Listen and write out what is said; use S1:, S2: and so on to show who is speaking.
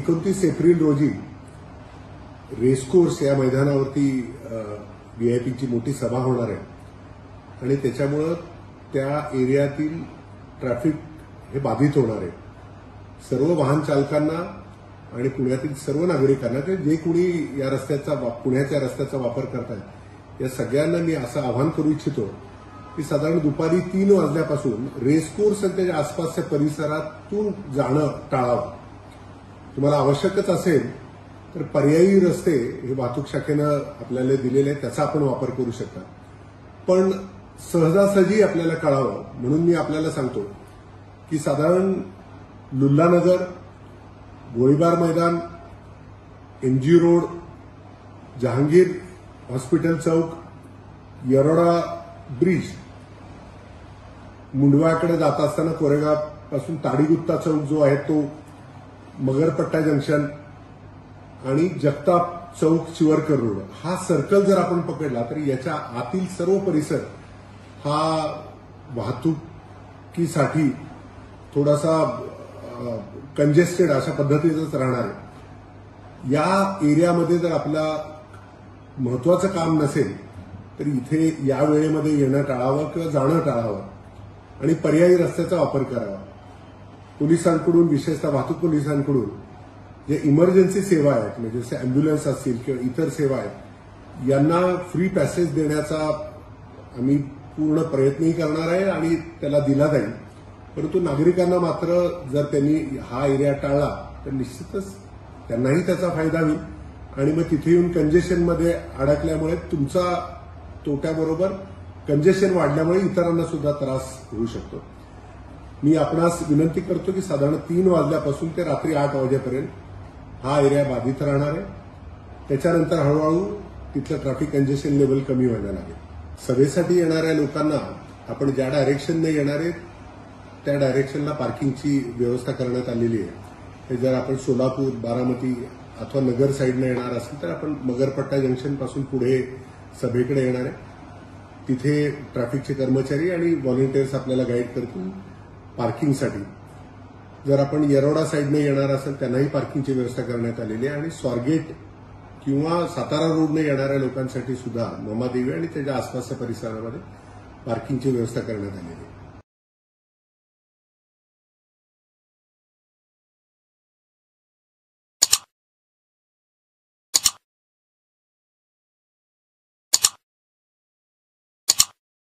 S1: 29 April रोजी racecourse या मैदानावरती व्हीआयपीची मोठी सभा होणार आहे आणि त्याच्यामुळं त्या एरियातील ट्रॅफिक हे बाधित होणार आहे। सर्व वाहन चालकांना आणि पुण्यातील सर्व नागरिकांना जे कोणी या रस्त्याचा पुण्याच्या रस्त्याचा वापर करतात या सगळ्यांना मी असं आवाहन करू इच्छितो की साधारण दुपारी 3 वाजल्यापासून रेसकोर्स आणि त्याच्या आसपासच्या परिसरातून जाणं टाळावं। तुम्हाला आवश्यकच असेल तर पर्यायी रस्ते हे वाहतूक शाखेनं आपल्याला दिलेले आहेत, त्याचा आपण वापर करू शकता। पण सहजासहजी आपल्याला कळावं म्हणून मी आपल्याला सांगतो की साधारण लुल्लानगर, गोळीबार मैदान, एमजी रोड, जहांगीर हॉस्पिटल चौक, येरोडा ब्रिज, मुंडवाकडे जात असताना कोरेगावपासून ताडीगुत्ता चौक जो आहे तो, मगरपट्टा जंक्शन आणि जगताप चौक चिवरकर रोड हा सर्कल जर आपण पकडला तर याच्या आतील सर्व परिसर हा वाहतुकीसाठी थोडासा कंजेस्टेड अशा पद्धतीचाच राहणार आहे। या एरियामध्ये जर आपला महत्वाचं काम नसेल तर इथे या वेळेमध्ये येणं टाळावं किंवा जाणं टाळावं आणि पर्यायी रस्त्याचा वापर करावा। पोलिसांकडून विशेषतः वाहतूक पोलिसांकडून जे इमर्जन्सी सेवा आहेत म्हणजे जसे अँब्युलन्स असतील किंवा इतर सेवा आहेत यांना फ्री पॅसेज देण्याचा आम्ही पूर्ण प्रयत्नही करणार आहे आणि त्याला दिला जाईल। परंतु नागरिकांना मात्र जर त्यांनी हा एरिया टाळला तर निश्चितच त्यांनाही त्याचा फायदा होईल आणि मग तिथे येऊन कंजेशनमध्ये अडकल्यामुळे तुमचा तोट्याबरोबर कंजेशन वाढल्यामुळे इतरांना सुद्धा त्रास होऊ शकतो। मी आपणास विनंती करतो की साधारण 3 वाजल्यापासून ते रात्री 8 वाजेपर्यंत हा एरिया बाधित राहणार आहे। त्याच्यानंतर हळूहळू तिथलं ट्रॅफिक कंजेशन लेवल कमी व्हायला लागेल। सभेसाठी येणाऱ्या लोकांना आपण ज्या डायरेक्शनने येणार आहेत त्या डायरेक्शनला पार्किंगची व्यवस्था करण्यात आलेली आहे। हे जर आपण सोलापूर, बारामती अथवा नगर साईडने येणार असेल तर आपण मगरपट्टा जंक्शन पासून पुढे सभेकडे येणार आहे। तिथे ट्रॅफिकचे कर्मचारी आणि व्हॉलंटियर्स आपल्याला गाईड करतील पार्किंगसाठी। जर आपण येरोडा साईडने येणार असेल त्यांनाही पार्किंगची व्यवस्था करण्यात आलेली आहे आणि स्वारगेट किंवा सातारा रोडने येणाऱ्या लोकांसाठी सुद्धा ममादेवी आणि त्याच्या आसपासच्या परिसरामध्ये पार्किंगची व्यवस्था करण्यात आलेली आहे।